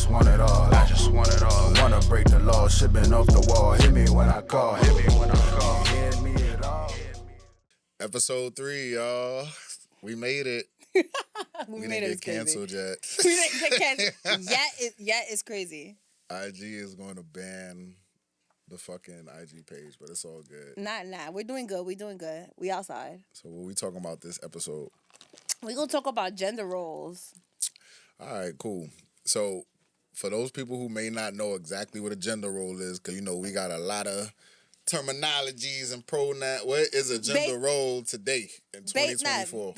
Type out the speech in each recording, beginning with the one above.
just want it all. I just want it all. Wanna break the law, shipping off the wall. Hit me when I call. Hit me when I call. Hit me at all. Episode 3, y'all. We made it. we didn't get canceled yet. We didn't get canceled. Yet it's crazy. IG is going to ban the fucking IG page, but it's all good. Nah. We're doing good. We outside. So what we talking about this episode? We're going to talk about gender roles. All right, cool. So for those people who may not know exactly what a gender role is, because, you know, we got a lot of terminologies and pronouns. What is a gender role today in 2024?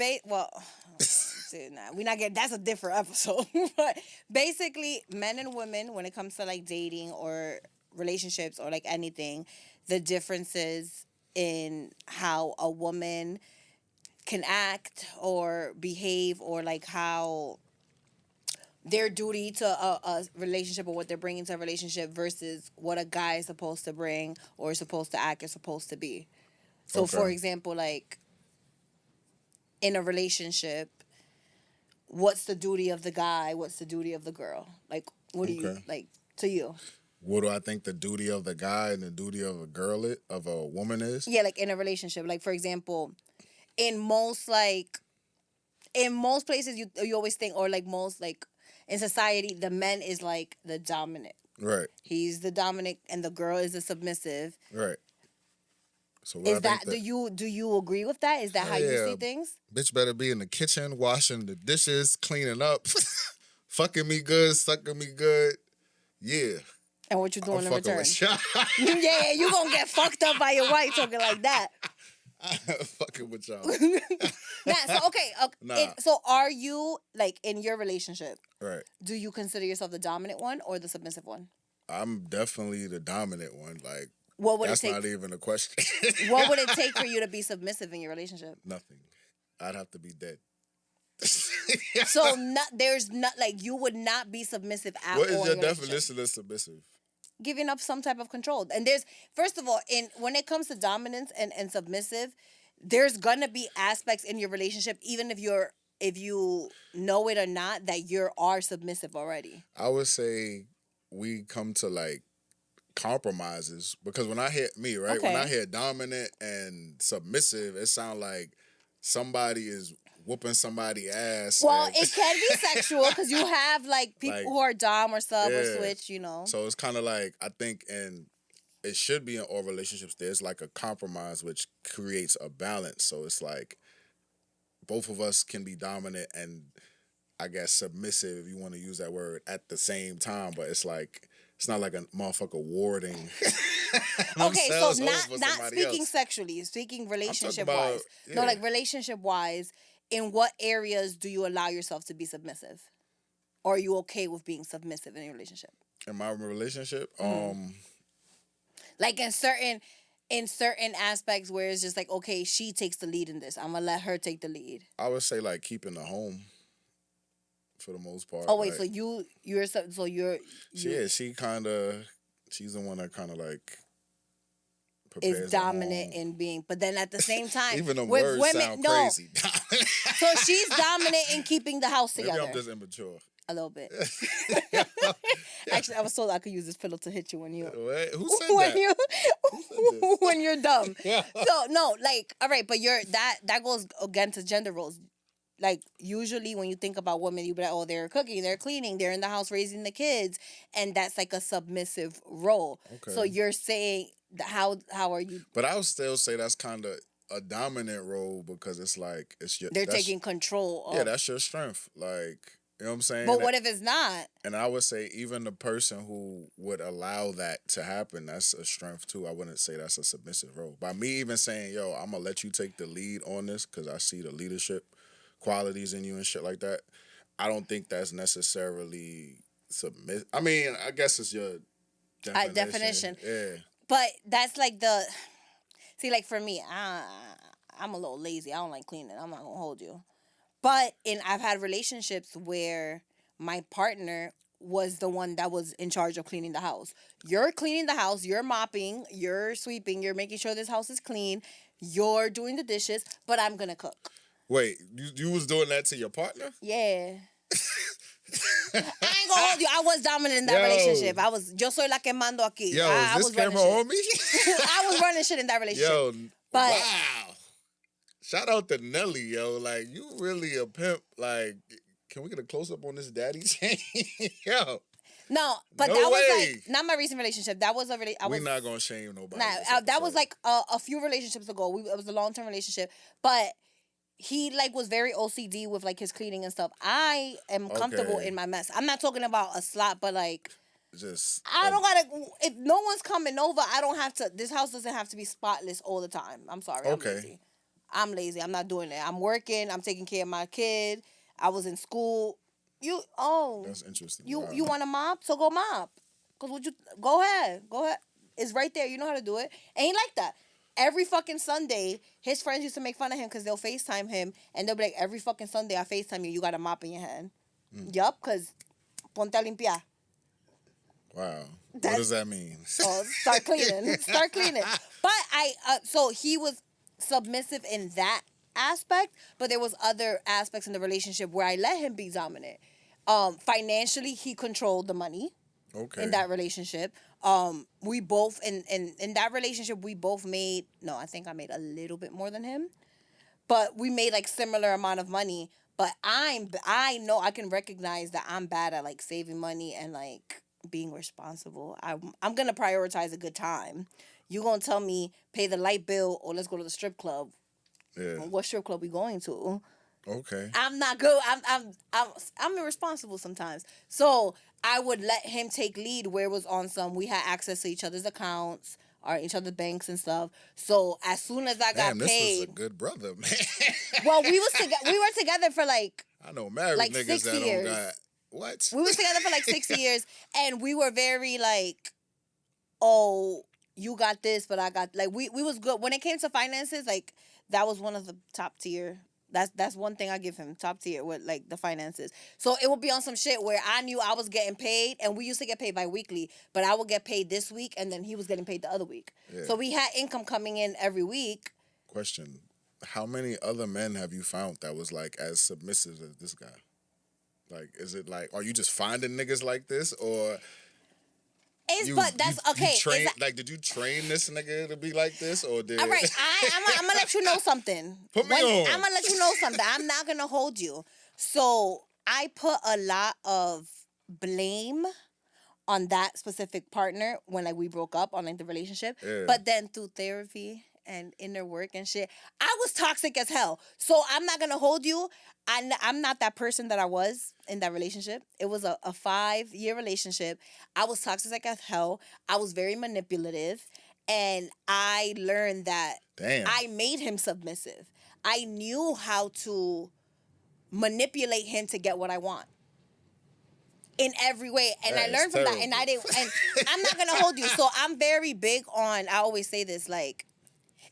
We're not getting, that's a different episode. But basically, men and women, when it comes to like dating or relationships or like anything, the differences in how a woman can act or behave, or like how their duty to a relationship or what they're bringing to a relationship versus what a guy is supposed to bring or is supposed to act or supposed to be. So, for example, like in a relationship, what's the duty of the guy? What's the duty of the girl? Like, what do you, like, to you? What do I think the duty of the guy and the duty of a girl of a woman is? Yeah, like in a relationship. Like, for example, in most places you always think, or like most like in society, the man is like the dominant. Right. He's the dominant and the girl is the submissive. Right. So is that do you agree with that? Is that how you see things? Bitch better be in the kitchen washing the dishes, cleaning up, fucking me good, sucking me good. Yeah. And what you doing in return? Yeah, you gonna get fucked up by your wife talking like that. Fucking with y'all. So are you, like, in your relationship, right, do you consider yourself the dominant one or the submissive one? I'm definitely the dominant one. Like, what would that's it take? not even a question. What would it take for you to be submissive in your relationship? Nothing. I'd have to be dead. So there's not, like, you would not be submissive at all. What is your definition of submissive? Giving up some type of control. And there's, first of all, when it comes to dominance and submissive, there's gonna be aspects in your relationship, even if you know it or not, that you are submissive already. I would say we come to like compromises, because when I hear when I hear dominant and submissive, it sounds like somebody is whooping somebody's ass. Well, it can be sexual, because you have like people who are dom or sub or switch, you know. So it's kind of like, I think, and it should be in all relationships, there's like a compromise which creates a balance. So it's like both of us can be dominant and, I guess, submissive, if you want to use that word, at the same time. But it's like, it's not like a motherfucker warding. Okay, so not speaking sexually, speaking relationship wise. No, like relationship wise. In what areas do you allow yourself to be submissive? Or are you okay with being submissive in your relationship? In my relationship? Like in certain aspects where it's just like, okay, she takes the lead in this, I'm going to let her take the lead. I would say like keeping the home for the most part. Oh, wait, like, she's the one that kind of like is dominant in being, but then at the same time, even them words sound crazy. So she's dominant in keeping the house together. Maybe I'm just immature. A little bit. Actually, I was told I could use this pillow to hit you when you. What? Who said that? When you're dumb. Yeah. So no, like, all right, but that goes again to gender roles. Like, usually when you think about women, you be like, oh, they're cooking, they're cleaning, they're in the house raising the kids, and that's like a submissive role. Okay. So you're saying, how are you? But I would still say that's kind of a dominant role, because it's like they're taking control. Yeah, that's your strength. Like, you know what I'm saying? But what if it's not? And I would say even the person who would allow that to happen, that's a strength too. I wouldn't say that's a submissive role. By me even saying, yo, I'm gonna let you take the lead on this because I see the leadership qualities in you and shit like that, I don't think that's necessarily submissive. I mean, I guess it's your definition. Yeah. But that's like see, like for me, I'm a little lazy. I don't like cleaning. I'm not gonna hold you. But I've had relationships where my partner was the one that was in charge of cleaning the house. You're cleaning the house, you're mopping, you're sweeping, you're making sure this house is clean, you're doing the dishes, but I'm gonna cook. Wait, you was doing that to your partner? Yeah. I ain't gonna hold you. I was dominant in that relationship. I was, yo soy la que mando aquí. Yo, I is was this camera running on me? shit. I was running shit in that relationship. Yo, but wow. Shout out to Nelly, yo. Like, you really a pimp. Like, can we get a close-up on this daddy chain? Yo. No, but no that way. was like not my recent relationship. That was a We're not gonna shame nobody. Nah, that was like a few relationships ago. It was a long-term relationship, but he like was very OCD with like his cleaning and stuff. I am comfortable in my mess. I'm not talking about a slot, but like just I don't gotta. If no one's coming over, I don't have to. This house doesn't have to be spotless all the time. I'm sorry. Okay. I'm lazy. I'm not doing that. I'm working. I'm taking care of my kid. I was in school. That's interesting. You want to mop? So go mop. Cause go ahead. It's right there. You know how to do it. And he like that. Every fucking Sunday, his friends used to make fun of him because they'll FaceTime him and they'll be like, every fucking Sunday I FaceTime you, you got a mop in your hand. Yup, because ponte a limpiar. Wow. What does that mean? Start cleaning. But so he was submissive in that aspect, but there was other aspects in the relationship where I let him be dominant. Financially, he controlled the money. Okay. In that relationship, we both in that relationship we both made. No, I think I made a little bit more than him, but we made like similar amount of money. But I know I can recognize that I'm bad at like saving money and like being responsible. I'm gonna prioritize a good time. You gonna tell me pay the light bill or let's go to the strip club? Yeah. What strip club we going to? Okay. I'm not good. I'm irresponsible sometimes. So I would let him take lead where it was on some. We had access to each other's accounts or each other's banks and stuff. So as soon as I got this paid, is a good brother, man. Well, we were together for like I know married like niggas 6 that years. don't got what? We were together for like 6 years, and we were very like, oh, you got this, but I got like we was good when it came to finances. Like that was one of the top tier. That's one thing I give him, top tier with like the finances. So it would be on some shit where I knew I was getting paid, and we used to get paid bi-weekly, but I would get paid this week and then he was getting paid the other week. Yeah. So we had income coming in every week. Question. How many other men have you found that was like as submissive as this guy? Like, is it like, are you just finding niggas like this, or did you train this nigga to be like this, or did? All right, I'm gonna let you know something. Put me on. I'm gonna let you know something. I'm not gonna hold you. So I put a lot of blame on that specific partner when like we broke up on like the relationship. Yeah. But then through therapy and inner work and shit, I was toxic as hell. So I'm not gonna hold you. I'm not that person that I was in that relationship. It was a 5-year relationship. I was toxic as hell. I was very manipulative. And I learned that I made him submissive. I knew how to manipulate him to get what I want. In every way. And I learned from that. And I'm not gonna hold you. So I'm very big on, I always say this, like,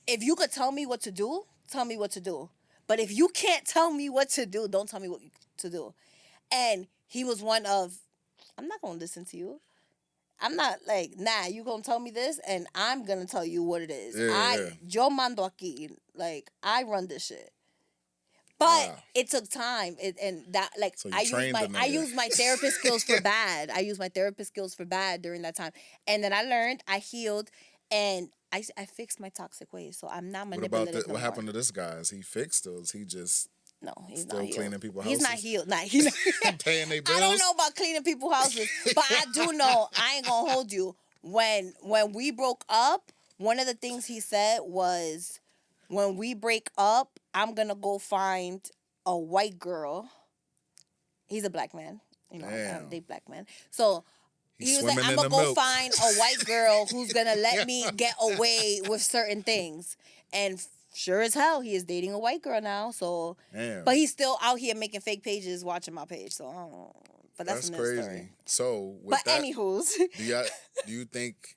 if you could tell me what to do, tell me what to do. But if you can't tell me what to do, don't tell me what to do. And he was one of, I'm not going to listen to you. I'm not like, nah, you going to tell me this and I'm going to tell you what it is. Yo mando aquí. Like, I run this shit. But it took time. So I used my therapist skills for bad. I used my therapist skills for bad during that time. And then I learned, I healed, and I fixed my toxic ways, so I'm not manipulative. What happened to this guy? Is he fixed, or is he just he's still not healed. Cleaning people's houses? He's not healed. Nah, he's not paying their bills. I don't know about cleaning people's houses, but I do know, I ain't gonna hold you. When we broke up, one of the things he said was, when we break up, I'm gonna go find a white girl. He's a black man. You know, I don't date black men. So he was like, I'm going to go find a white girl who's going to let me get away with certain things. And sure as hell, he is dating a white girl now. So, but he's still out here making fake pages, watching my page. So, but that's another crazy. Story. So, anywho's. do you think,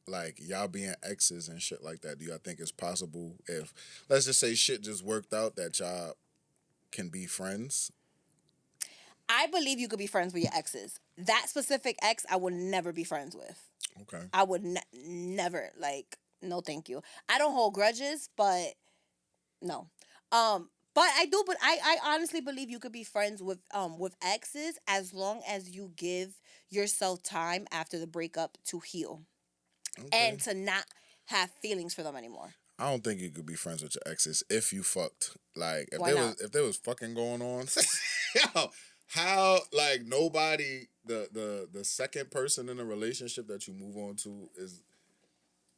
like, y'all being exes and shit like that, do y'all think it's possible if, let's just say shit just worked out, that y'all can be friends? I believe you could be friends with your exes. That specific ex, I would never be friends with. Okay. I would never, like, no thank you. I don't hold grudges, but no. But I do, but I honestly believe you could be friends with exes as long as you give yourself time after the breakup to heal Okay. and to not have feelings for them anymore. I don't think you could be friends with your exes if you fucked. Like if Why not? there was fucking going on, yo, how like nobody the second person in a relationship that you move on to is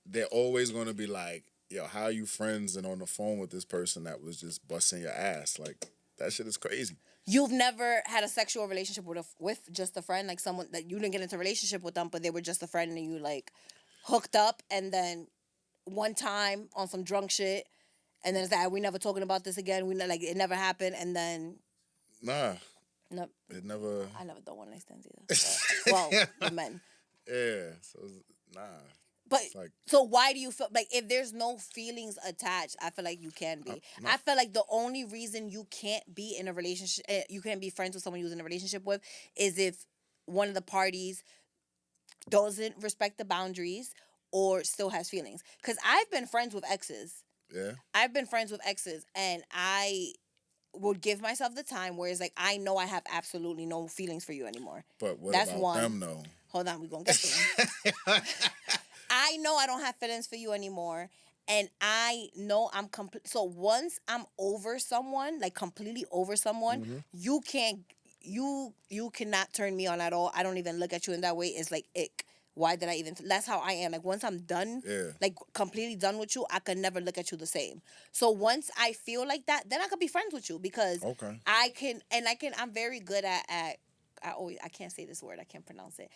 they're always gonna be like, yo, how are you friends and on the phone with this person that was just busting your ass? Like that shit is crazy. You've never had a sexual relationship with just a friend, like someone that you didn't get into a relationship with them, but they were just a friend and you like hooked up and then one time on some drunk shit, and then it's like we never talking about this again. We like it never happened, and then Nah, no, it never. I never done one night stands either. But, well, with men. Yeah, so nah. But Like, so why do you feel like if there's no feelings attached, I feel like you can be. no. I feel like the only reason you can't be in a relationship, you can't be friends with someone you're in a relationship with, is if one of the parties doesn't respect the boundaries or still has feelings. Because I've been friends with exes. Yeah. I've been friends with exes, and I would give myself the time where it's like I know I have absolutely no feelings for you anymore. But what That's about one. them though? Hold on, we're gonna get there. I know I don't have feelings for you anymore. And I know I'm complete. So once I'm over someone, like completely over someone, you can't, you cannot turn me on at all. I don't even look at you in that way. It's like ick. Why did I even? That's how I am. Like once I'm done, like completely done with you, I could never look at you the same. So once I feel like that, then I could be friends with you because I can, and I can. I'm very good at I can't say this word. I can't pronounce it.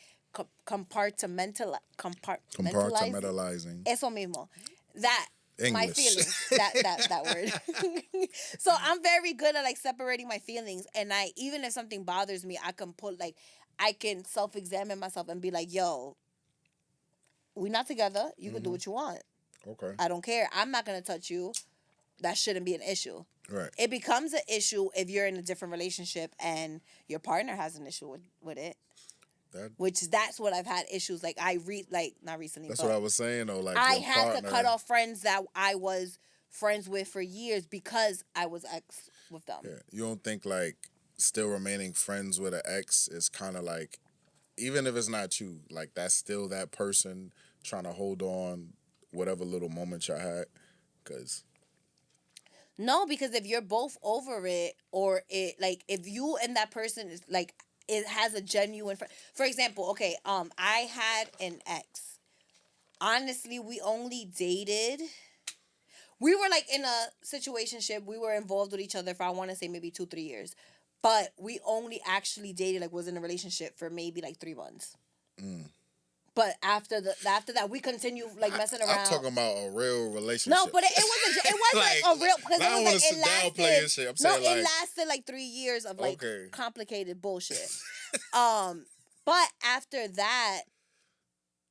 Compartmentalizing. Eso mismo. That English. My feelings. That word. So I'm very good at like separating my feelings, and I even if something bothers me, I can self-examine myself and be like, yo, we not together. You can do what you want. Okay. I don't care. I'm not gonna touch you. That shouldn't be an issue. Right. It becomes an issue if you're in a different relationship and your partner has an issue with it. That's what I've had issues. Like not recently. That's what I was saying though. Like I had to cut off friends that I was friends with for years because I was ex with them. Yeah. You don't think like still remaining friends with an ex is kind of like, even if it's not you, like that's still that person trying to hold on whatever little moment y'all had? No, because if you're both over it, or it like if you and that person is like it has a genuine for example, okay, I had an ex. Honestly, we only dated. We were like in a situationship. We were involved with each other for I want to say maybe 2-3 years, but we only actually dated like was in a relationship for maybe like 3 months. But after that, we continue like messing around. I'm talking about a real relationship. No, but it wasn't like a real because I don't want to sit down playing shit. I'm saying it lasted like 3 years of like complicated bullshit. But after that,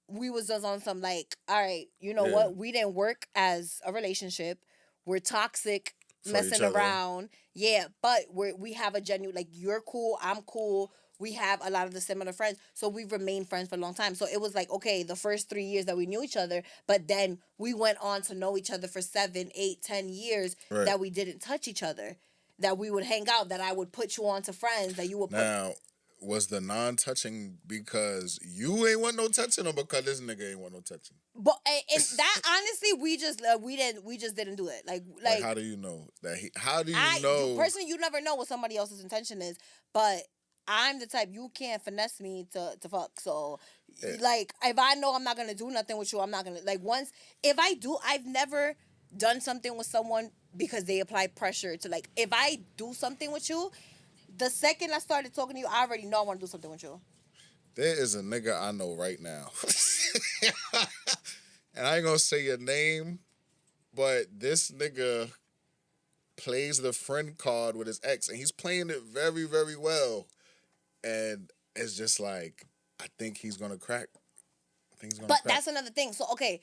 we was just on some like, all right, you know what? We didn't work as a relationship. We're toxic, messing around. Yeah, but we have a genuine like you're cool, I'm cool. We have a lot of the similar friends. So we've remained friends for a long time. So it was like, okay, the first 3 years that we knew each other, but then we went on to know each other for 7, 8, 10 years that we didn't touch each other. That we would hang out, that I would put you on to friends, that you would put... Now, was the non-touching because you ain't want no touching or because this nigga ain't want no touching? But and that honestly, we just didn't do it. Like how do you know that? How do you know? Personally, you never know what somebody else's intention is, but I'm the type you can't finesse me to fuck. So, like, if I know I'm not gonna do nothing with you, I'm not gonna if I do, I've never done something with someone because they apply pressure to like. If I do something with you, the second I started talking to you, I already know I want to do something with you. There is a nigga I know right now, and I ain't gonna say your name, but this nigga plays the friend card with his ex, and he's playing it very, very well. And it's just like, I think he's gonna crack. But that's another thing. So okay,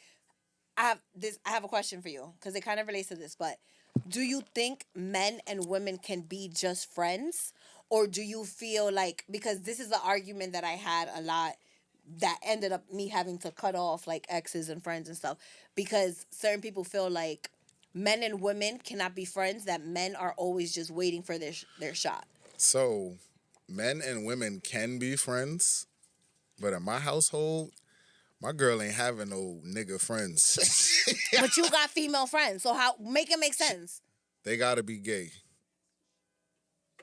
I have a question for you because it kind of relates to this. But do you think men and women can be just friends, or do you feel like, because this is an argument that I had a lot that ended up me having to cut off like exes and friends and stuff, because certain people feel like men and women cannot be friends, that men are always just waiting for their shot. So, men and women can be friends, but in my household, my girl ain't having no nigga friends. But you got female friends, so how make it make sense? They gotta be gay.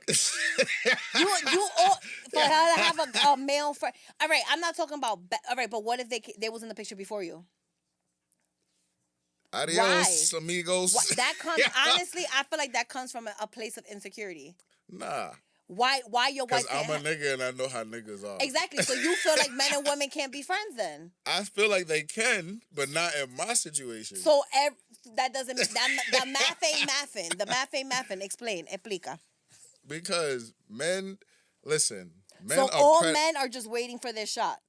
You all for her to have a male friend. All right, I'm not talking about. All right, but what if they was in the picture before you? Adios, amigos. That comes honestly. I feel like that comes from a place of insecurity. Nah. Why your wife? Because I'm a nigga and I know how niggas are. Exactly. So you feel like men and women can't be friends then? I feel like they can, but not in my situation. So that doesn't the math ain't mathing. The math ain't mathing. Explica. Because men, listen, men so are all men are just waiting for their shot.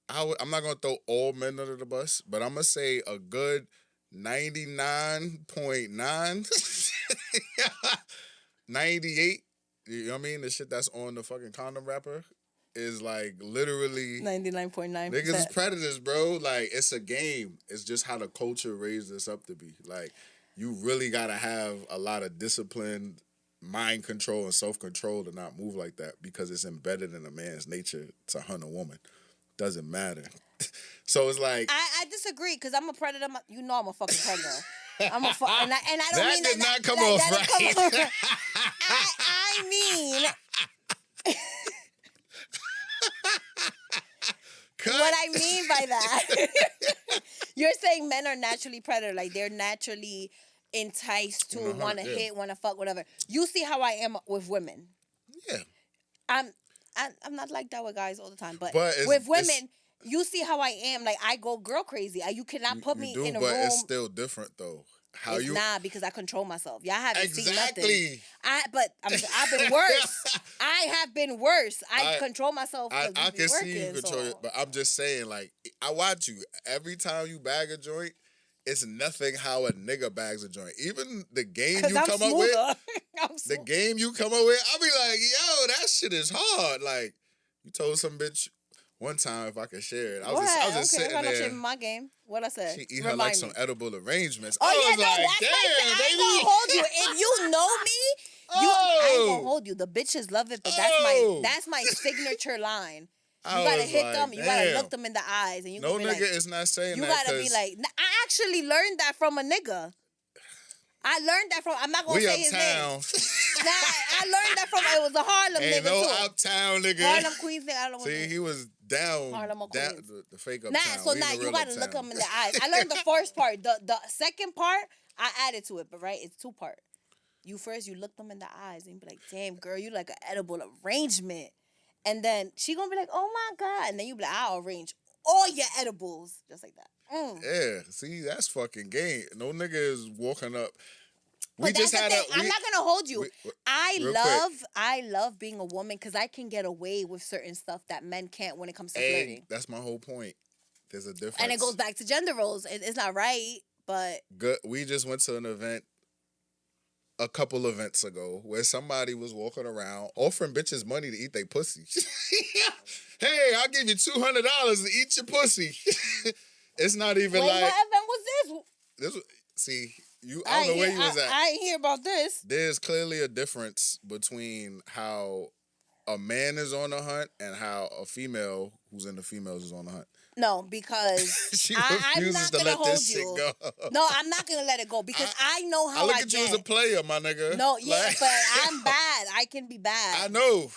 I'm not gonna throw all men under the bus, but I'm gonna say a good 99.9, 98. You know what I mean? The shit that's on the fucking condom wrapper is like literally 99.9%. Niggas is predators, bro. Like, it's a game. It's just how the culture raised us up to be. Like, you really gotta have a lot of discipline, mind control, and self-control to not move like that because it's embedded in a man's nature to hunt a woman. Doesn't matter. So it's like I disagree because I'm a predator. You know I'm a fucking predator. I'm a and I don't that mean did that not come off right. I mean what I mean by that. You're saying men are naturally predator, like they're naturally enticed to want to hit, want to fuck, whatever. You see how I am with women. Yeah. I'm not like that with guys all the time, but with women, you see how I am. Like, I go girl crazy. You cannot put me in a room. But it's still different though. It's not because I control myself. Y'all haven't seen nothing. Exactly. I've been worse. I have been worse. I control myself. I can see you control it, but I'm just saying, like, I watch you every time you bag a joint. It's nothing how a nigga bags a joint. Even the game you come up with, the game you come up with, I'll be like, yo, that shit is hard. Like, you told some bitch one time, if I could share it. I was just sitting there. I'm shaving my game. What I said? She eat her like some edible arrangements. Oh, I was that's like, my damn, thing. I baby. ain't gonna hold you. If you know me, I ain't gonna hold you. The bitches love it, but that's my signature line. You gotta hit them. You gotta look them in the eyes, and you. No nigga is not saying you that. You gotta be like. I actually learned that from a nigga. I learned that from. I'm not gonna say his name. I learned that from. It was a Harlem nigga too. Uptown nigga. Harlem Queens nigga. I don't know. See, he was down. Harlem Queens. The fake uptown. So now you gotta look them in the eyes. I learned the first part. The second part I added to it, but right, it's 2-part. You look them in the eyes and you be like, "Damn, girl, you like an edible arrangement." And then she gonna be like, "Oh my God!" And then you be like, "I'll arrange all your edibles just like that." Yeah, see, that's fucking game. No nigga is walking up. I'm not gonna hold you. I love being a woman because I can get away with certain stuff that men can't when it comes to flirting. That's my whole point. There's a difference, and it goes back to gender roles. It's not right, but good. We just went to an event a couple events ago where somebody was walking around offering bitches money to eat their pussy. Hey, I'll give you $200 to eat your pussy. It's not even like. What event was this? See, I don't know where you was at. I ain't hear about this. There's clearly a difference between how a man is on the hunt and how a female who's in the females is on the hunt. No, because I'm not gonna hold you. No, I'm not gonna let it go because I know how I look at you as a player, my nigga. No, yeah, but I'm bad. I can be bad. I know.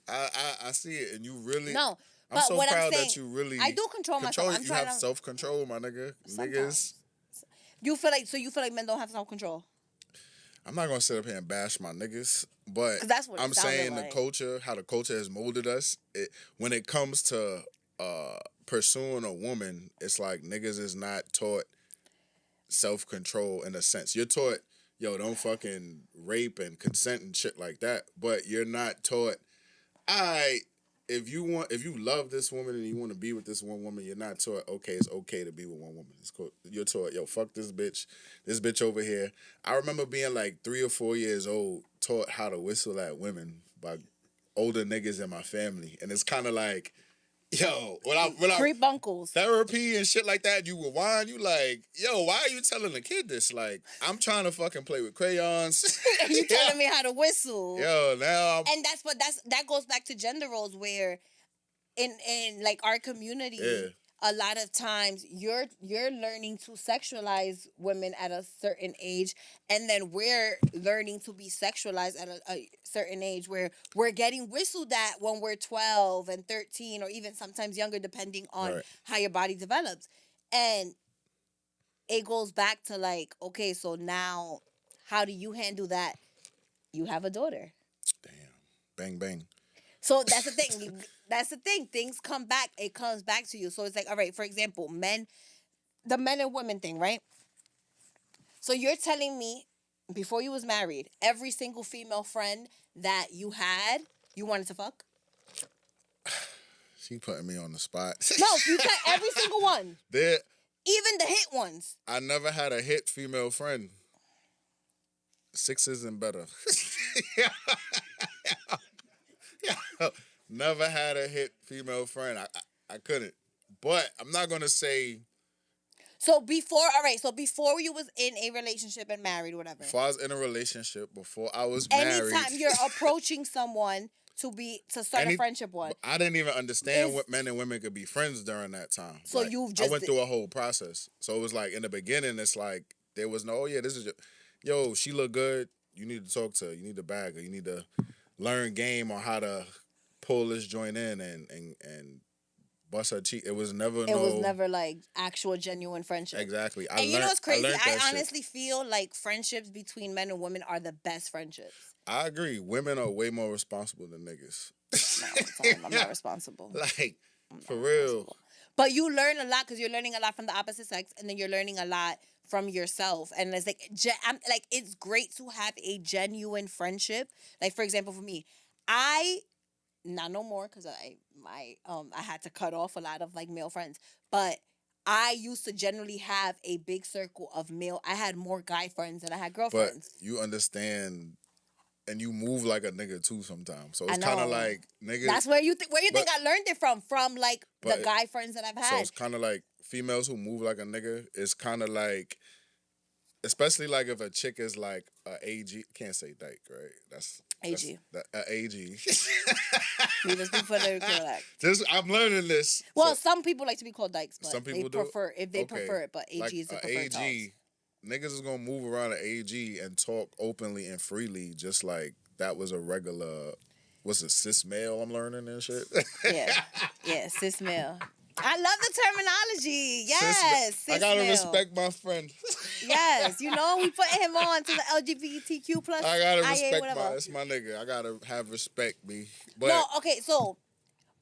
I see it, and you really. No. I'm so what proud I'm saying, that you really. I do control myself. You have self-control, my nigga. Niggas. You feel like men don't have self-control? I'm not gonna sit up here and bash my niggas, but that's what I'm saying like. How the culture has molded us. When it comes to pursuing a woman, it's like niggas is not taught self-control in a sense. You're taught, yo, don't fucking rape and consent and shit like that, but you're not taught, if you love this woman and you want to be with this one woman, you're not taught, okay, it's okay to be with one woman. It's cool. You're taught, yo, fuck this bitch over here. I remember being like 3 or 4 years old, taught how to whistle at women by older niggas in my family. And it's kind of like, Yo, when I Creep uncles. therapy and shit like that, you would whine. You like, yo, why are you telling the kid this? Like, I'm trying to fucking play with crayons. You telling me how to whistle. Yo, now. And that goes back to gender roles where in like our community, a lot of times you're learning to sexualize women at a certain age, and then we're learning to be sexualized at a certain age where we're getting whistled at when we're 12 and 13 or even sometimes younger, depending on how your body develops. And it goes back to like, okay, so now how do you handle that? You have a daughter. Damn. Bang, bang. So that's the thing. That's the thing. Things come back. It comes back to you. So it's like, all right, for example, the men and women thing, right? So you're telling me before you was married, every single female friend that you had, you wanted to fuck? She putting me on the spot. No, you said every single one. Even the hit ones. I never had a hit female friend. 6 and better. Never had a hit female friend. I couldn't. But I'm not gonna say. So before you was in a relationship and married, whatever. Before I was in a relationship, before I was married. Anytime you're approaching someone to start a friendship with. I didn't even understand what men and women could be friends during that time. So like, you've just I went through a whole process. So it was like in the beginning, it's like there was no, this is yo, she look good. You need to talk to her. You need to bag her. You need to learn game on how to pull this joint in and bust her cheek. It was never like actual genuine friendship. Exactly. You know what's crazy? I honestly feel like friendships between men and women are the best friendships. I agree. Women are way more responsible than niggas. No, I'm not responsible. Like, for real. But you learn a lot because you're learning a lot from the opposite sex, and then you're learning a lot from yourself. And it's like, it's great to have a genuine friendship. Like, for example, for me, not no more because I had to cut off a lot of like male friends, but I used to generally have a big circle of male. I had more guy friends than I had girlfriends. But you understand, and you move like a nigga too sometimes. So it's kind of like niggas. That's where you think I learned it from like the guy friends that I've had. So it's kind of like females who move like a nigga. It's kind of like, especially like if a chick is like a AG, can't say dyke, right? That's AG. AG. We just be political like. I'm learning this. Well, some people like to be called dykes, but some people prefer it. But AG is the preferred AG. Niggas is gonna move around an AG and talk openly and freely, just like that was a regular. What's it, cis male? I'm learning and shit. Yeah, cis male. I love the terminology. Yes, cis I gotta male. respect my friend. Yes, we putting him on to the LGBTQ plus. I gotta respect it's my nigga. I gotta have respect, B. But no, okay, so,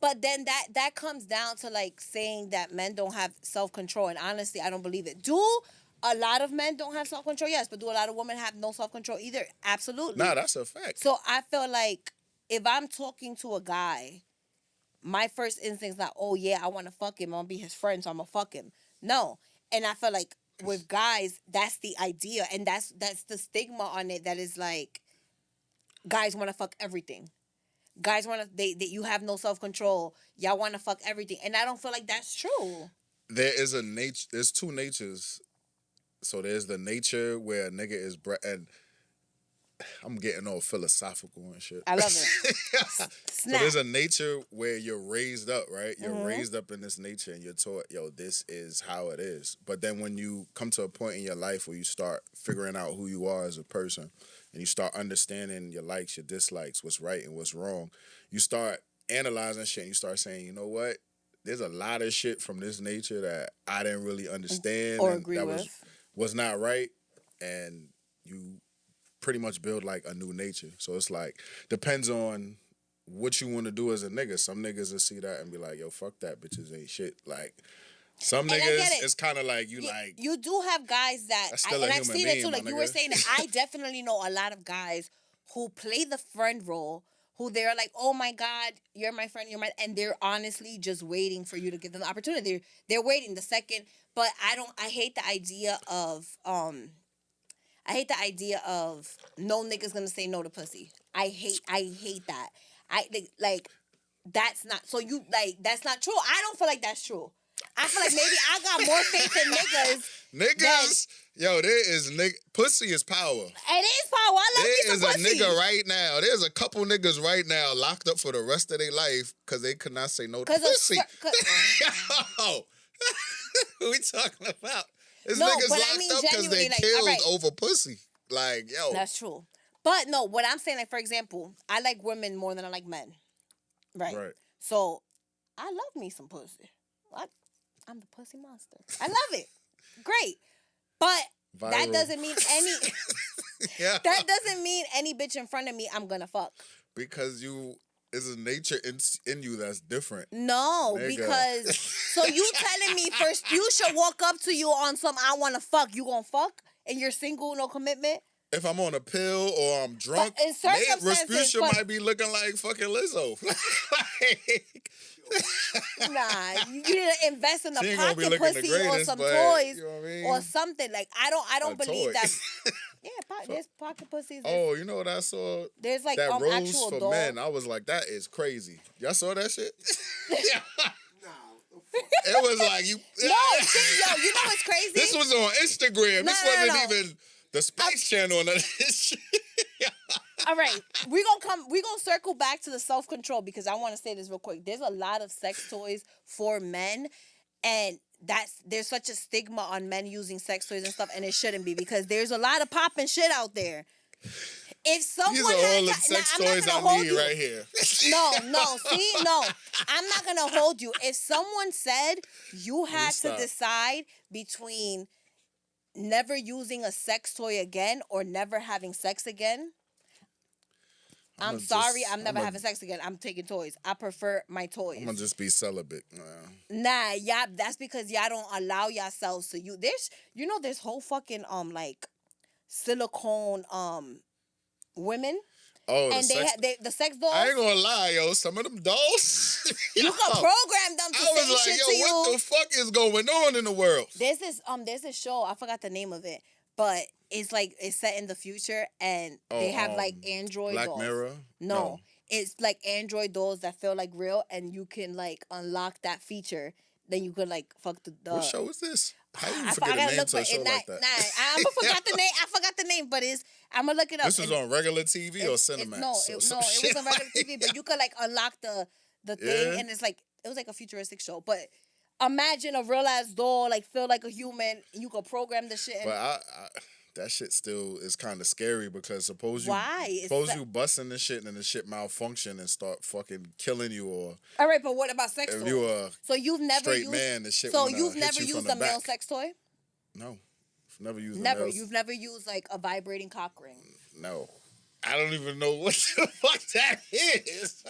but then that comes down to like saying that men don't have self-control, and honestly, I don't believe it. Do a lot of men don't have self-control? Yes, but do a lot of women have no self-control either? Absolutely. Nah, that's a fact. So I feel like if I'm talking to a guy, my first instinct is not, oh yeah, I want to fuck him. I'm gonna be his friend, so I'm gonna fuck him. No, and I feel like with guys, that's the idea, and that's the stigma on it. That is like, guys want to fuck everything. Guys want to you have no self-control. Y'all want to fuck everything, and I don't feel like that's true. There's two natures. So there's the nature where a nigga is and I'm getting all philosophical and shit. I love it. So there's a nature where you're raised up, right? You're raised up in this nature and you're taught, yo, this is how it is. But then when you come to a point in your life where you start figuring out who you are as a person and you start understanding your likes, your dislikes, what's right and what's wrong, you start analyzing shit and you start saying, you know what? There's a lot of shit from this nature that I didn't really understand or and agree that with. was not right, and you pretty much build like a new nature. So it's like, depends on what you want to do as a nigga. Some niggas will see that and be like, yo, fuck that, bitches ain't shit. Like, some niggas, it's kind of like, you do have guys that, and I've seen it too, like you were saying, I definitely know a lot of guys who play the friend role, who they're like, oh my God, you're my friend, and they're honestly just waiting for you to give them the opportunity. They're waiting the second, but I hate the idea of no nigga's gonna say no to pussy. I hate that. that's not. So you like that's not true. I don't feel like that's true. I feel like maybe I got more faith in niggas. Niggas, yo, there is pussy is power. It is power. I love me There is some a pussy. nigga right now. There's a couple niggas right now locked up for the rest of their life because they could not say no to pussy. Yo, what we talking about? This niggas locked up because they killed over pussy. Like, yo. That's true. But no, what I'm saying, like, for example, I like women more than I like men. Right. So, I love me some pussy. I'm the pussy monster. I love it. Great. But that doesn't mean any... That doesn't mean any bitch in front of me I'm gonna fuck. Because there's a nature in you that's different. No, because... So you telling me first you should walk up to you on some I want to fuck. You gonna fuck? And you're single, no commitment? If I'm on a pill or I'm drunk, Rasputia might be looking like fucking Lizzo. Nah, you need to invest in a pocket pussy or some toys, you know what I mean? Or something. Like I don't believe that. Yeah, there's pocket pussies. Oh, you know what I saw? There's like that rose actual for doll. men. I was like, that is crazy. Y'all saw that shit? It was like you. No, shit, yo, you know what's crazy? This was on Instagram. This wasn't even the Space Channel. None of this shit. All right, we gonna circle back to the self-control because I want to say this real quick. There's a lot of sex toys for men, and there's such a stigma on men using sex toys and stuff, and it shouldn't be because there's a lot of popping shit out there. If someone these are all the sex toys I need right here. No, I'm not gonna hold you. If someone said you had to decide between never using a sex toy again or never having sex again, I'm sorry, I'm never having sex again. I'm taking toys. I prefer my toys. I'm gonna just be celibate. Nah, yeah, that's because y'all don't allow yourselves to use. There's whole fucking like silicone women. Oh, and the sex dolls. I ain't gonna lie, yo. Some of them dolls. You can program them to say shit to you. What the fuck is going on in the world? There's this show. I forgot the name of it, but it's like it's set in the future, and they have like Android Black dolls. Mirror. No, it's like Android dolls that feel like real, and you can like unlock that feature. Then you could like fuck the. What show is this? How you forget a name to a show like that? I forgot the name. I forgot the name, but I'm gonna look it up. This is on regular TV or Cinemax? It was on regular TV, but you could like unlock the thing, and it was like a futuristic show. But imagine a real ass doll, like feel like a human, and you could program the shit. But that shit still is kind of scary because suppose you busting the shit and the shit malfunction and start fucking killing you or. All right, but what about sex toys? If you a so you've never straight used, man, the shit. So you've never used a male sex toy? No, never used. You've never used like a vibrating cock ring. No, I don't even know what the fuck that is.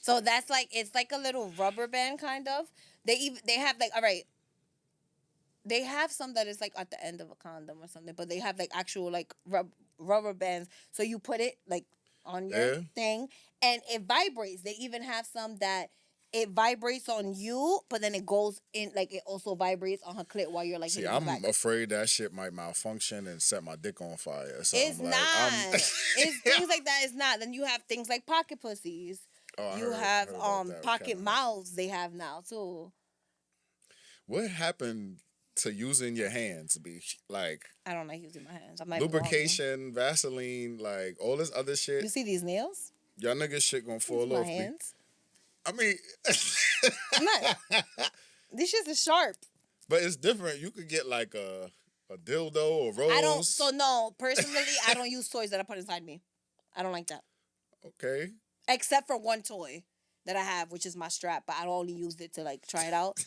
So that's like it's like a little rubber band kind of. They have like all right. They have some that is like at the end of a condom or something, but they have like actual like rubber bands. So you put it like on your thing and it vibrates. They even have some that it vibrates on you, but then it goes in like it also vibrates on her clit while you're like. See, I'm afraid that shit might malfunction and set my dick on fire. So it's not. It's things like that. It's not. Then you have things like pocket pussies. Oh, you have pocket mouths. They have now too. What happened to using your hands? Be like, I don't like using my hands. I'm like lubrication, Vaseline, like all this other shit. You see these nails? Y'all niggas shit gonna fall off. My hands. I mean, I'm not. This shit is sharp. But it's different. You could get like a dildo or rose. I don't. So no, personally, I don't use toys that I put inside me. I don't like that. Okay. Except for one toy that I have, which is my strap, but I only used it to like try it out.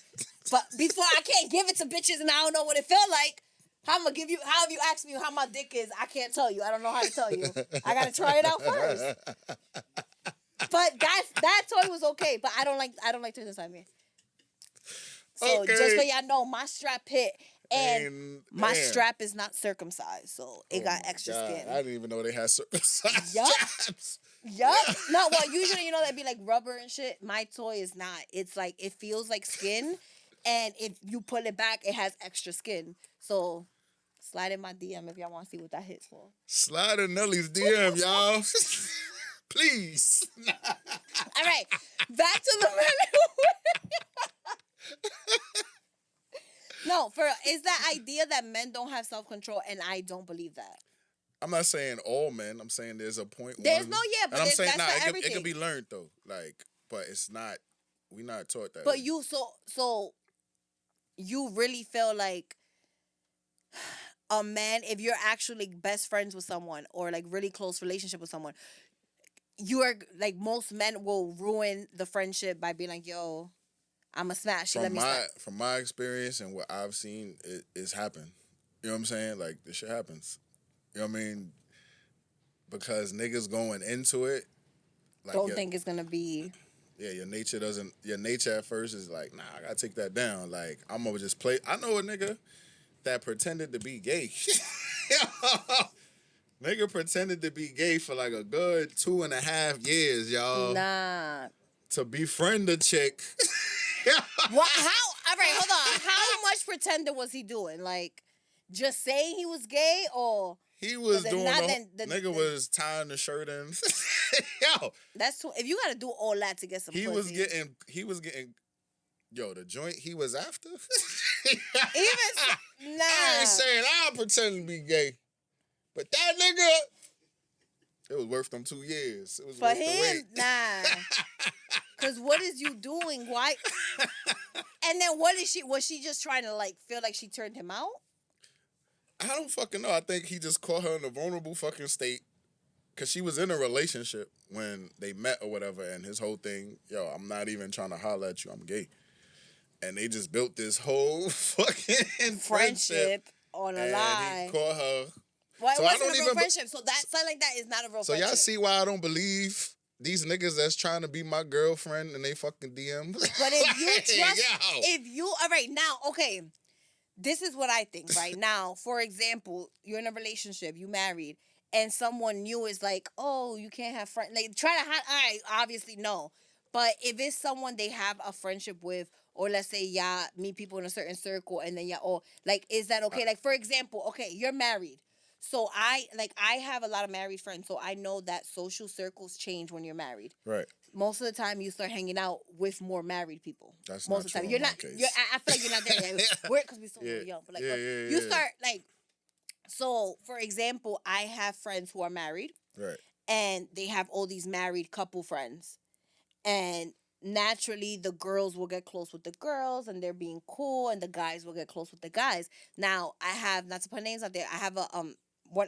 But before I can't give it to bitches and I don't know what it felt like. How I'm gonna give you? How have you asked me how my dick is? I can't tell you. I don't know how to tell you. I gotta try it out first. But that toy was okay, but I don't like toys inside me. So just so y'all know, my strap hit. And my strap is not circumcised, so it got extra skin. I didn't even know they had circumcised straps. Yup. No, well, usually, that'd be like rubber and shit. My toy is not. It's like, it feels like skin, and if you pull it back, it has extra skin. So, slide in my DM if y'all want to see what that hits for. Slide in Nelly's DM, y'all. Please. All right, back to the men and women. No, for real, it's that idea that men don't have self-control, and I don't believe that. I'm not saying all men. I'm saying there's a point. There's no, yeah, but and I'm there's, saying that's for it everything. could be learned though. Like, but it's not. We not taught that. But you, so you really feel like a man, if you're actually best friends with someone or like really close relationship with someone, you are like, most men will ruin the friendship by being like, yo, I'm a smash. From my experience and what I've seen, it's happened. You know what I'm saying? Like, this shit happens. You know what I mean? Because niggas going into it, like, don't think it's gonna be. Yeah, your nature at first is like, nah, I gotta take that down. Like, I'm gonna just play. I know a nigga that pretended to be gay. Nigga pretended to be gay for like a good 2.5 years, y'all. Nah. To befriend a chick. What? How? All right, hold on. How much pretender was he doing? Like, just saying he was gay, or he was doing nigga was tying the shirt in. Yo, that's too. If you gotta do all that to get some, he was getting. Yo, the joint he was after. Nah. I ain't saying I'll pretend to be gay, but that nigga, it was worth them 2 years. It was for worth him. The wait. Nah. Cause what is you doing? Why? And then what is she? Was she just trying to like feel like she turned him out? I don't fucking know. I think he just caught her in a vulnerable fucking state. Cause she was in a relationship when they met or whatever, and his whole thing, yo, I'm not even trying to holler at you, I'm gay. And they just built this whole fucking friendship on a lie. He caught her. Well, it wasn't a real friendship, so that something like that is not a real friendship. So y'all see why I don't believe these niggas that's trying to be my girlfriend and they fucking DM. But if you trust, all right, now, okay, this is what I think right now. For example, you're in a relationship, you married, and someone new is like, oh, you can't have friends. Like, try to all right, obviously no. But if it's someone they have a friendship with, or let's say y'all meet people in a certain circle, and then y'all, like, is that okay? Like, for example, okay, you're married. So I have a lot of married friends, so I know that social circles change when you're married. Right. Most of the time, you start hanging out with more married people. That's most of the time. You're not. I feel like you're not there yet. Because we're so young. But like, you start like. So, for example, I have friends who are married. Right. And they have all these married couple friends, and naturally the girls will get close with the girls, and they're being cool, and the guys will get close with the guys. Now, I have, not to put names out there, I have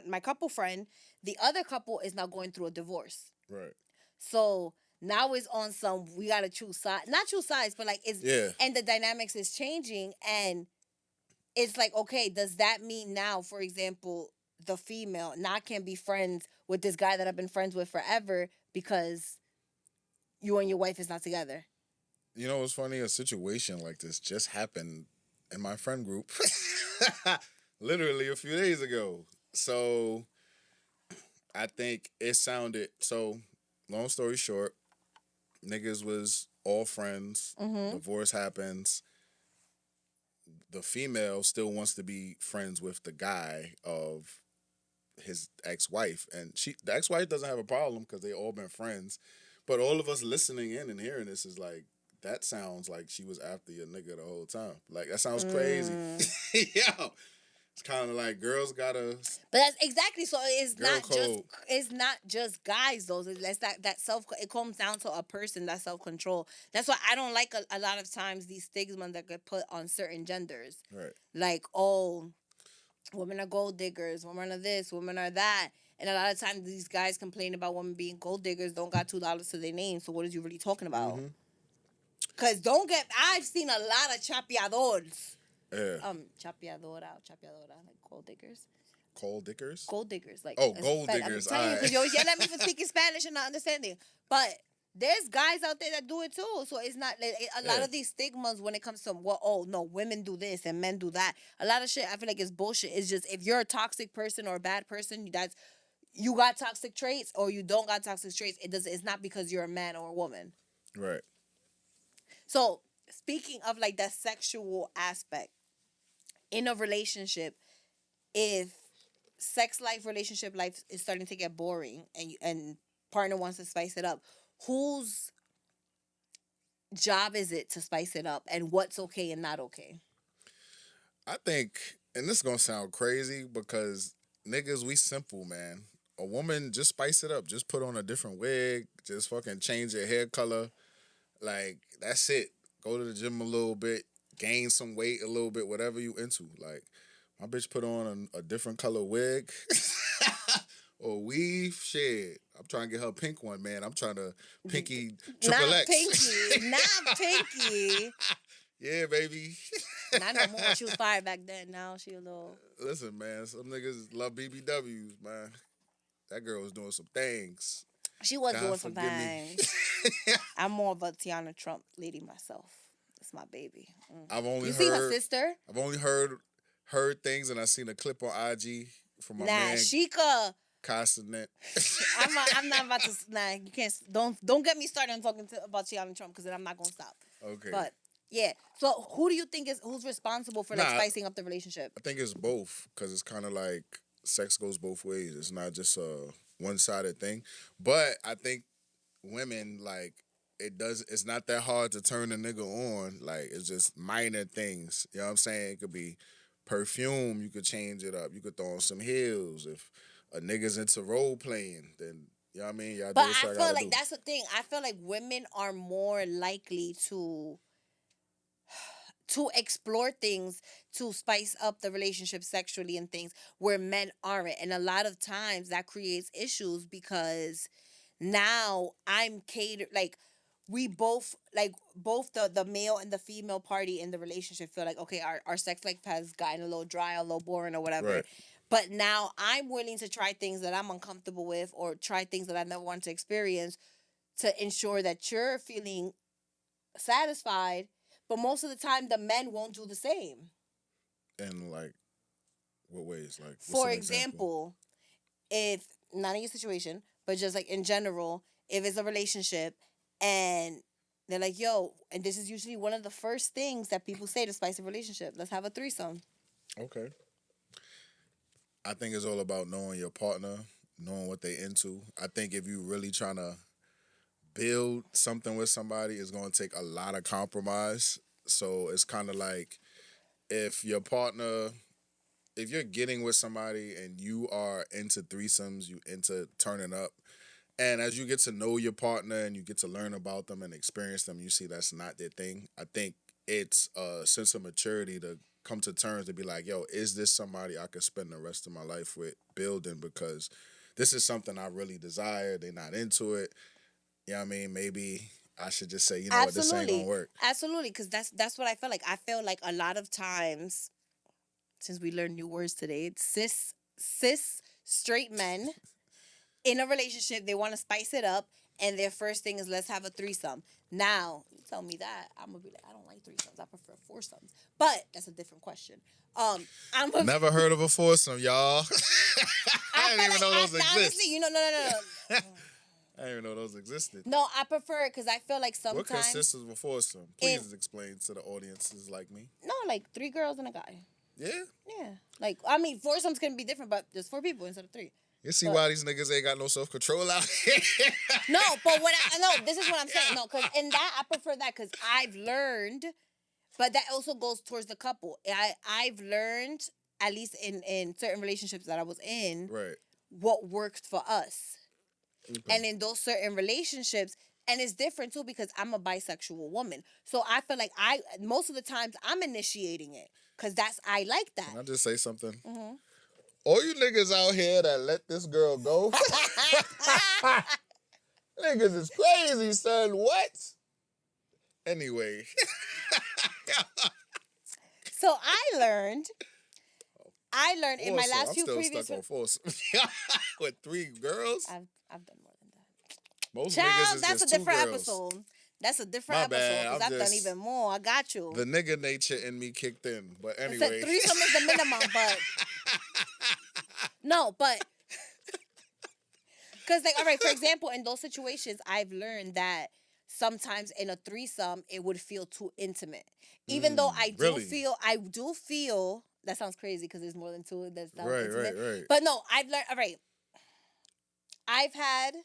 my couple friend, the other couple is now going through a divorce. Right. So now it's on some, we gotta choose sides, not choose sides, but like and the dynamics is changing, and it's like, okay, does that mean now, for example, the female not can be friends with this guy that I've been friends with forever because you and your wife is not together? You know what's funny? A situation like this just happened in my friend group literally a few days ago. So I think it sounded, so long story short, niggas was all friends. Mm-hmm. Divorce happens. The female still wants to be friends with the guy of his ex-wife. And the ex-wife doesn't have a problem because they all been friends. But all of us listening in and hearing this is like, that sounds like she was after your nigga the whole time. Like, that sounds crazy. Yo, it's kind of like girls gotta. But that's exactly, so it's not just guys though. That's that self. It comes down to a person, that self-control. That's why I don't like a lot of times these stigmas that get put on certain genders. Right. Like, oh, women are gold diggers. Women are this. Women are that. And a lot of times these guys complain about women being gold diggers, don't got $2 to their name. So what are you really talking about? Because I've seen a lot of chapeadores. Yeah. Chapeadora, like gold diggers. Gold diggers? Gold diggers. Like, gold diggers. I'm telling you, because you always yell at me for speaking Spanish and not understanding. But there's guys out there that do it too. So it's not, a lot of these stigmas when it comes to, women do this and men do that. A lot of shit, I feel like it's bullshit. It's just, if you're a toxic person or a bad person, you got toxic traits or you don't got toxic traits, it's not because you're a man or a woman. Right. So, speaking of like that sexual aspect, in a relationship, if relationship life is starting to get boring and partner wants to spice it up. Whose job is it to spice it up, and what's okay and not okay? I think, and this is gonna sound crazy because niggas, we simple, man. A woman, just spice it up. Just put on a different wig. Just fucking change your hair color. Like, that's it. Go to the gym a little bit. Gain some weight a little bit. Whatever you into. Like, my bitch put on a different color wig. Or weave. Shit. I'm trying to get her a pink one, man. I'm trying to pinky triple Not X. pinky. Not pinky. Yeah, baby. Not no more. She was fired back then. Now she a little... Listen, man. Some niggas love BBWs, man. That girl was doing some things. She was God doing some forgive me. things. I'm more of a Tiana Trump lady myself. That's my baby. I've only You heard, see her sister? I've only heard things, and I seen a clip on IG from my man Sheikah. Castanet. I'm not about to. Nah, you can't. Don't get me started on talking about Tiana Trump, because then I'm not gonna stop. Okay. But yeah. So who do you think who's responsible for like spicing up the relationship? I think it's both, because it's kind of like sex goes both ways. It's not just a one-sided thing. But I think women, like, it's not that hard to turn a nigga on. Like, it's just minor things. You know what I'm saying? It could be perfume. You could change it up. You could throw on some heels. If a nigga's into role playing, then, you know what I mean? Y'all But do what I y'all feel gotta like do. that's the thing. I feel like women are more likely to explore things to spice up the relationship sexually and things, where men aren't. And a lot of times that creates issues, because now I'm catered, like, we both, like, both the male and the female party in the relationship feel like, okay, our sex life has gotten a little dry, a little boring or whatever. Right. But now I'm willing to try things that I'm uncomfortable with, or try things that I never want to experience, to ensure that you're feeling satisfied. But most of the time, the men won't do the same. And, like, what ways? Like, what's For an example, if, not in your situation, but just like in general, if it's a relationship and they're like, yo, and this is usually one of the first things that people say to spice a relationship: let's have a threesome. Okay. I think it's all about knowing your partner, knowing what they into. I think if you really trying to build something with somebody, it's going to take a lot of compromise. So it's kind of like, if your partner, if you're getting with somebody and you are into threesomes, you into turning up, and as you get to know your partner and you get to learn about them and experience them, you see that's not their thing. I think it's a sense of maturity to come to terms to be like, yo, is this somebody I could spend the rest of my life with building? Because this is something I really desire. They're not into it. You know what I mean? Maybe I should just say, you know what, this ain't gonna work. Absolutely, because that's what I feel like. I feel like a lot of times, since we learned new words today, cis straight men in a relationship, they want to spice it up, and their first thing is, let's have a threesome. Now, you tell me that, I'm gonna be like, I don't like threesomes. I prefer foursomes. But that's a different question. Never heard of a foursome, y'all. I didn't even know those exist. Honestly, no. I didn't even know those existed. No, I prefer it because I feel like sometimes... What consists of a foursome? Please explain to the audiences like me. No, like 3 girls and a guy. Yeah? Yeah. Like, I mean, foursomes can be different, but there's 4 people instead of 3. You see why these niggas ain't got no self-control out here? No, but this is what I'm saying. No, because in that, I prefer that, because I've learned, but that also goes towards the couple. I've learned, at least in certain relationships that I was in, right, what worked for us. Okay. And in those certain relationships, and it's different too, because I'm a bisexual woman. So I feel like most of the times I'm initiating it, because I like that. Can I just say something? Mm-hmm. All you niggas out here that let this girl go, niggas is crazy, son. What? Anyway. So I learned in my last few I'm previous... still stuck on foursome. With 3 girls? I've done more than that. Most Child, niggas is that's just a different 2 girls. episode. That's a different My episode, bad, because I'm I've done just- even more. I got you. The nigga nature in me kicked in. But I anyway. said threesome is the minimum, but... No, but... Because, like, all right, for example, in those situations, I've learned that sometimes in a threesome, it would feel too intimate. Even though I do feel... That sounds crazy, because there's more than 2 that sound intimate. Right. But no, I've learned... All right. I've had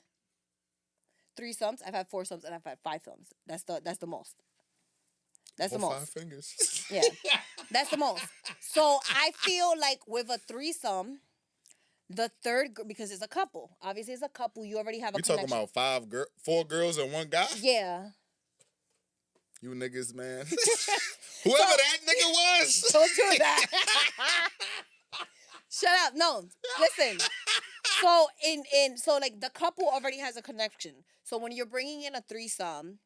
threesomes, I've had foursomes, and I've had fivesomes. That's the most. That's the All most. 5 fingers. Yeah, that's the most. So I feel like with a threesome, the third, because it's a couple. Obviously, it's a couple. You already have a We connection. talking about 4 girls and 1 guy? Yeah. You niggas, man. Whoever that nigga was. Don't do that. Shut up. No, listen. So so like the couple already has a connection. So when you're bringing in a threesome,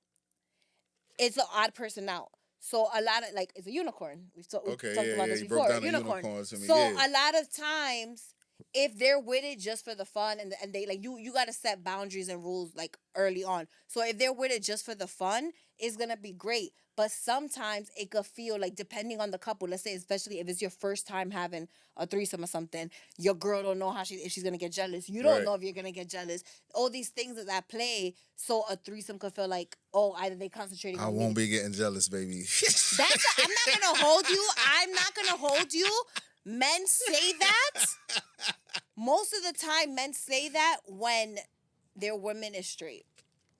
it's an odd person out. So a lot of like it's a unicorn. We've talked about this you before. broke down a unicorn to me. So Yeah. a lot of times, if they're with it just for the fun and they like you got to set boundaries and rules like early on. So if they're with it just for the fun, it's gonna be great. But sometimes it could feel like depending on the couple. Let's say especially if it's your first time having a threesome or something, your girl don't know if she's gonna get jealous. You don't Right. know if you're gonna get jealous. All these things that at play. So a threesome could feel like either they concentrating I on won't me. be getting jealous, baby. I'm not gonna hold you. I'm not gonna hold you. Men say that. Most of the time, men say that when their woman is straight.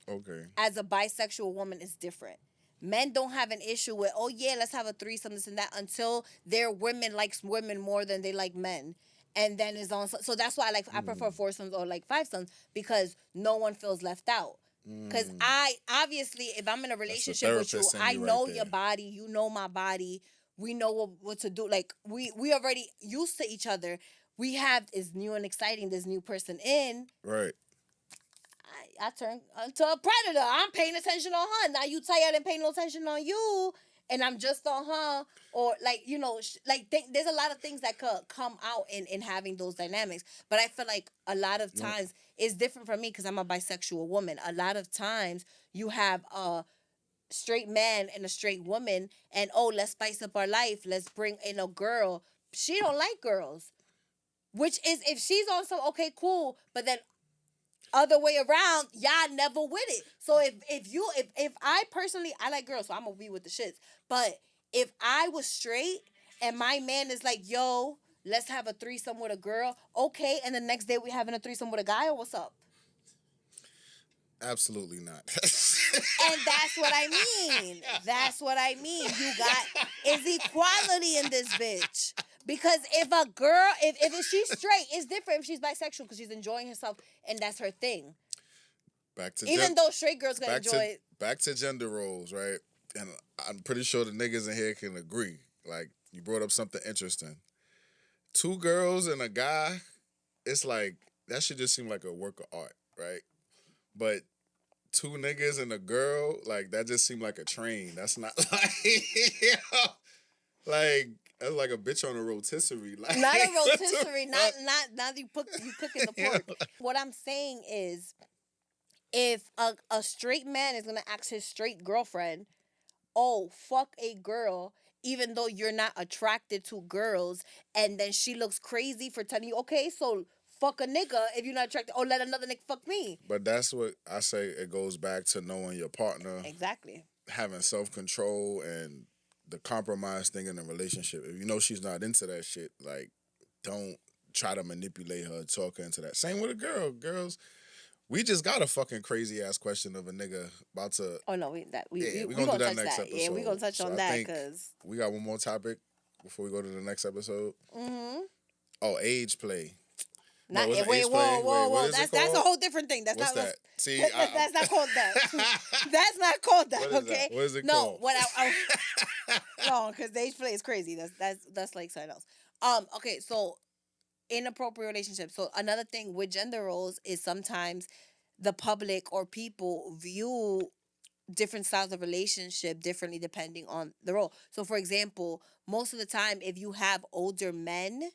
Okay. As a bisexual woman, it's different. Men don't have an issue with, oh yeah, let's have a threesome, this and that, until their women likes women more than they like men. And then it's on. So that's why I prefer foursomes or like fivesomes, because no one feels left out. Because I obviously, if I'm in a relationship with you, therapist in I you right know there. your body, you know my body. We know what to do. Like we already used to each other. We have is new and exciting. This new person in. Right. I turn into a predator. I'm paying attention on her. Now you tired and paying no attention on you, and I'm just on her. Or like there's a lot of things that could come out in having those dynamics. But I feel like a lot of times it's different for me because I'm a bisexual woman. A lot of times you have a straight man and a straight woman, and let's spice up our life. Let's bring in a girl. She don't like girls, which is if she's on some okay, cool, but then other way around, y'all never with it. So if I personally I like girls, so I'm gonna be with the shits. But if I was straight and my man is like, yo, let's have a threesome with a girl, okay, and the next day we having a threesome with a guy, or what's up? Absolutely not. And that's what I mean. That's what I mean. You got is equality in this bitch. Because if a girl, if she's straight, it's different if she's bisexual because she's enjoying herself and that's her thing. Back to Even though straight girls can enjoy it. Back to gender roles, right? And I'm pretty sure the niggas in here can agree. Like, you brought up something interesting. 2 girls and a guy, it's like, that should just seem like a work of art, right? But 2 niggas and a girl, like, that just seemed like a train. That's not like, like, that's like a bitch on a rotisserie. Like, Not a rotisserie. Not you cooking the pork. What I'm saying is, if a straight man is gonna ask his straight girlfriend, oh, fuck a girl, even though you're not attracted to girls, and then she looks crazy for telling you, okay, so fuck a nigga if you're not attracted, or let another nigga fuck me. But that's what I say. It goes back to knowing your partner. Exactly. Having self-control and the compromise thing in a relationship. If you know she's not into that shit, like, don't try to manipulate her, talk her into that. Same with a girl. Girls, we just got a fucking crazy ass question of a nigga about to. Oh no, we gonna do that next episode. Yeah, we gonna touch on that because we got one more topic before we go to the next episode. Mm-hmm. Oh, age play. Not no, whoa. That's a whole different thing. That's What's not that? See, that's not called that. That's not called that. What is okay. That? What is it no, called? What no, because the age play is crazy. That's like something else. Okay, so inappropriate relationships. So another thing with gender roles is sometimes the public or people view different styles of relationship differently depending on the role. So for example, most of the time if you have older men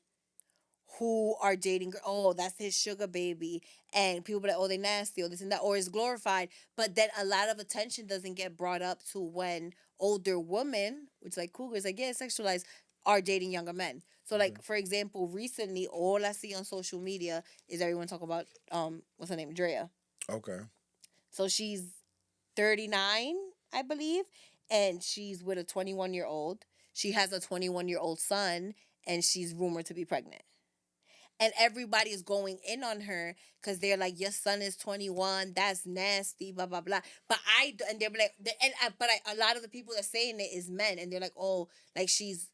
who are dating, oh, that's his sugar baby, and people be like, oh, they nasty, or this and that, or it's glorified, but then a lot of attention doesn't get brought up to when older women, which like cougars, like, yeah, sexualized, are dating younger men. So like, for example, recently, all I see on social media is everyone talk about, what's her name, Drea. Okay. So she's 39, I believe, and she's with a 21-year-old. She has a 21-year-old son, and she's rumored to be pregnant. and everybody is going in on her because they're like, your son is 21, that's nasty, blah blah blah. But and they're like, a lot of the people that are saying it is men, and they're like, oh, like she's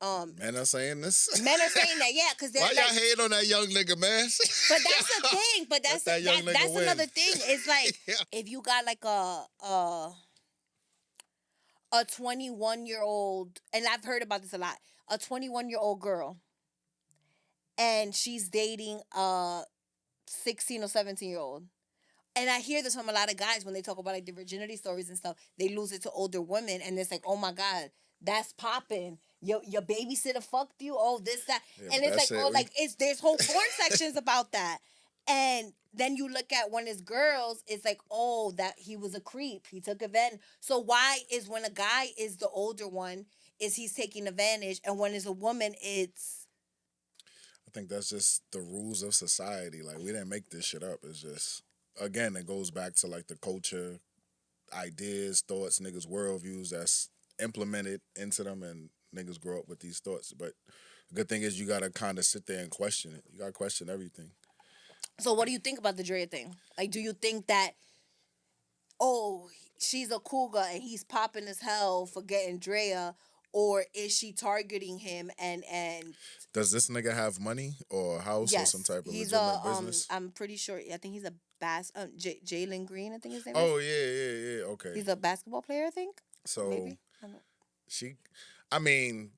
Men are saying this. men are saying that, yeah, because they're Why like, y'all hating on that young nigga, man? but that's the thing. But that's Let that young nigga that's win. another thing. It's like Yeah. if you got like a 21-year-old, and I've heard about this a lot, a 21-year-old girl, and she's dating a 16 or 17-year-old. And I hear this from a lot of guys when they talk about like the virginity stories and stuff. They lose it to older women, and it's like, oh my God, that's popping. Your babysitter fucked you. Oh, this, that. Yeah, And it's like, oh, like there's whole porn sections about that. And then you look at when it's girls, it's like, oh, that he was a creep. He took advantage. So why is when a guy is the older one, is he's taking advantage, and when it's a woman, it's... I think that's just the rules of society. Like, we didn't make this shit up. It's just, again, it goes back to like the culture, ideas, thoughts, niggas' worldviews that's implemented into them, and niggas grow up with these thoughts. But the good thing is you gotta kind of sit there and question it. You gotta question everything. So what do you think about the Drea thing? Like, do you think that, oh, she's a cougar and he's popping as hell for getting Drea, or is she targeting him and Does this nigga have money or a house or some type of he's legitimate business? I'm pretty sure, I think he's a Jalen Green, I think his name Oh is. yeah, okay. He's a basketball player, I think. So Maybe. I mean,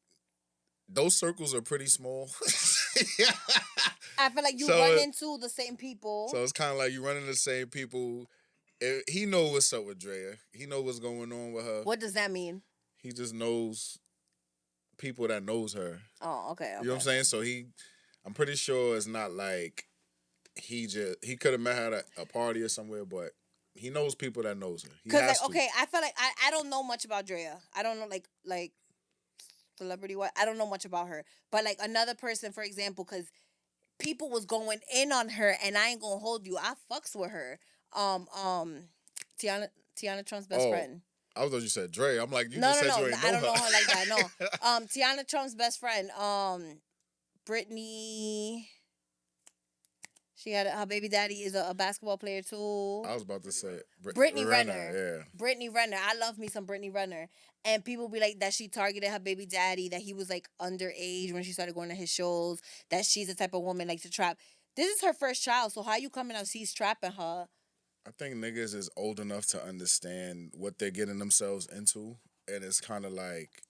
those circles are pretty small. I feel like you run into the same people. So it's kind of like you run into the same people. He know what's up with Drea. He know what's going on with her. What does that mean? He just knows people that knows her. Oh, okay. You know what I'm saying? So I'm pretty sure it's not like he could have met her at a party or somewhere, but he knows people that knows her. Because like, okay, I feel like I don't know much about Drea. I don't know like celebrity what. I don't know much about her. But like another person, for example, because people was going in on her, and I ain't gonna hold you. I fucks with her. Tiana Trump's best friend. I thought you said Dre. I'm like, you No, just said you ain't know her. I don't know her like that. No. Tiana Trump's best friend. Brittany. She had her baby daddy is a basketball player too. I was about to say Brittany Renner. Yeah. Brittany Renner. I love me some Brittany Renner. And people be like that she targeted her baby daddy, that he was like underage when she started going to his shows, that she's the type of woman like to trap. This is her first child, so how you coming out she's trapping her? I think niggas is old enough to understand what they're getting themselves into. And it's kind of like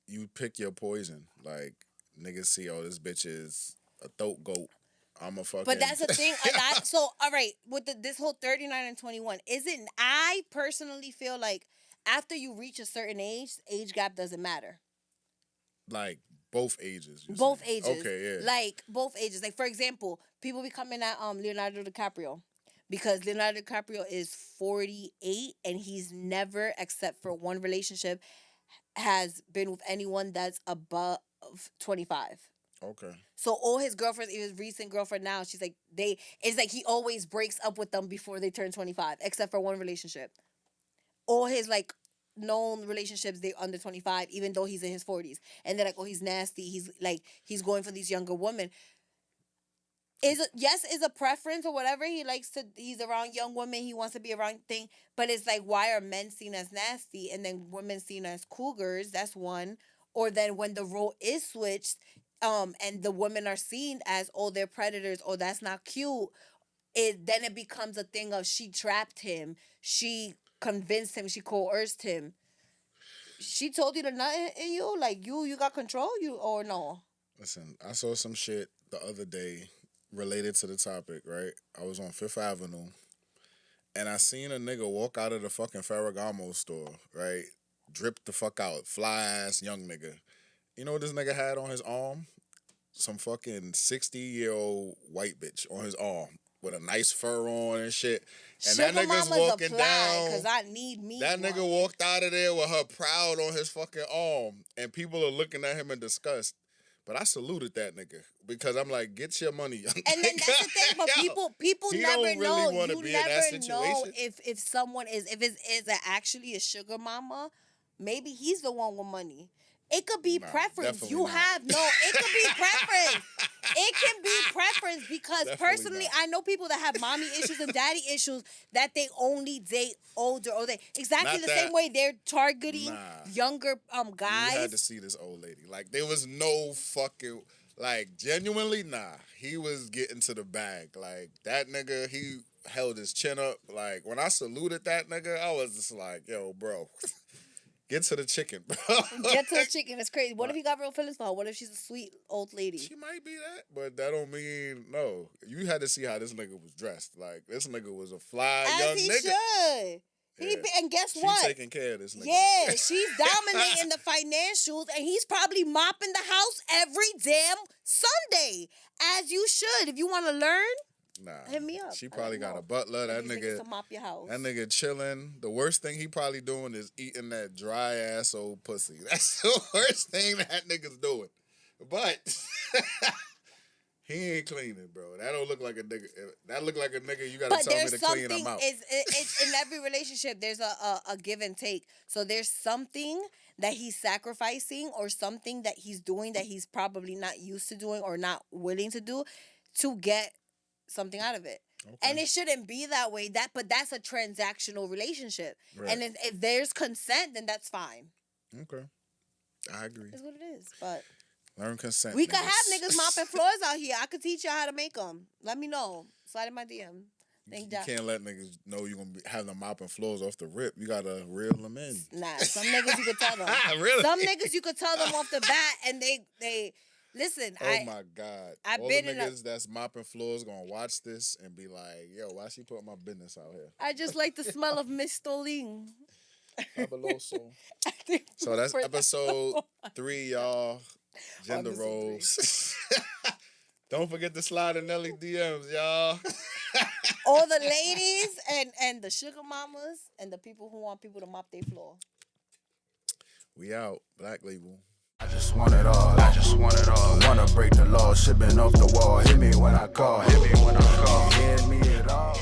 you pick your poison. Like, niggas see, oh, this bitch is a throat goat. I'm a fucking... But that's the thing. So, all right, with this whole 39 and 21, I personally feel like after you reach a certain age gap doesn't matter. Like, both ages. Both ages. Okay, yeah. Like, both ages. Like, for example, people be coming at Leonardo DiCaprio. Because Leonardo DiCaprio is 48 and he's never, except for one relationship, has been with anyone that's above 25. Okay. So all his girlfriends, even his recent girlfriend now, she's like, it's like he always breaks up with them before they turn 25, except for one relationship. All his like known relationships, they're under 25, even though he's in his 40s. And they're like, oh, he's nasty. He's going for these younger women. Is a preference or whatever. He's around young women, he wants to be around thing. But it's like, why are men seen as nasty and then women seen as cougars? That's one. Or then when the role is switched, and the women are seen as, oh, they're predators, oh, that's not cute. Then it becomes a thing of she trapped him, she convinced him, she coerced him. She told you to nut in you, like you got control, you or no? Listen, I saw some shit the other day related to the topic, right? I was on Fifth Avenue, and I seen a nigga walk out of the fucking Ferragamo store, right? Dripped the fuck out, fly ass young nigga. You know what this nigga had on his arm? Some fucking 60-year-old white bitch on his arm with a nice fur on and shit. And Sugar that nigga's Mama's walking applied, down. Cause I need me. That nigga walked out of there with her proud on his fucking arm, and people are looking at him in disgust. But I saluted that nigga because I'm like, get your money, young nigga. And then that's the thing, but people he never don't really know. wanna You be in that never know situation. if someone is actually a sugar mama. Maybe he's the one with money. It could be Nah, preference. definitely You not. have no. It could be preference. It can be preference because Definitely personally, not. I know people that have mommy issues and daddy issues that they only date older or they exactly Not the that- same way they're targeting Nah. younger You guys. had to see this old lady. Like, there was no fucking, like, genuinely, nah. He was getting to the bag. Like, that nigga, he held his chin up. Like, when I saluted that nigga, I was just like, yo, bro, get to the chicken, bro. Get to the chicken. It's crazy. What if he got real feelings for her? What if she's a sweet old lady? She might be that, but that don't mean no. You had to see how this nigga was dressed. Like, this nigga was a fly young As he nigga. should. Yeah. And guess She what? taking care of this nigga. Yeah, she's dominating the financials, and he's probably mopping the house every damn Sunday, as you should. If you want to learn, Nah. hit me up. She I probably don't got know. a butler. That These niggas nigga. to mop your house. That nigga chilling. The worst thing he probably doing is eating that dry ass old pussy. That's the worst thing that nigga's doing. But he ain't cleaning, bro. That don't look like a nigga. That look like a nigga you gotta But tell me there's to clean something. him out. It's in every relationship. There's a give and take. So there's something that he's sacrificing or something that he's doing that he's probably not used to doing or not willing to do to get something out of it. Okay. And it shouldn't be that way. But that's a transactional relationship. Right. And if there's consent, then that's fine. Okay. I agree. It's what it is. But Learn consent. we could have niggas mopping floors out here. I could teach y'all how to make them. Let me know. Slide in my DM. Thank You God. can't let niggas know you're gonna have them mopping floors off the rip. You gotta reel them in. Nah, some niggas you could tell them. Really? Some niggas you could tell them off the bat, and they listen. Oh my God! I've All been the in a- niggas that's mopping floors gonna watch this and be like, "Yo, why she putting my business out here?" I just like the smell of Miss Stoling. Fabuloso. So that's episode 3, y'all. Gender Episode roles. Don't forget to slide in Nelly DMs, y'all. All the ladies and the sugar mamas and the people who want people to mop their floor. We out. Black Label. I just want it all. I just want it all. Wanna break the law, shipping off the wall. Hit me when I call. Hit me when I call. Hand me it all.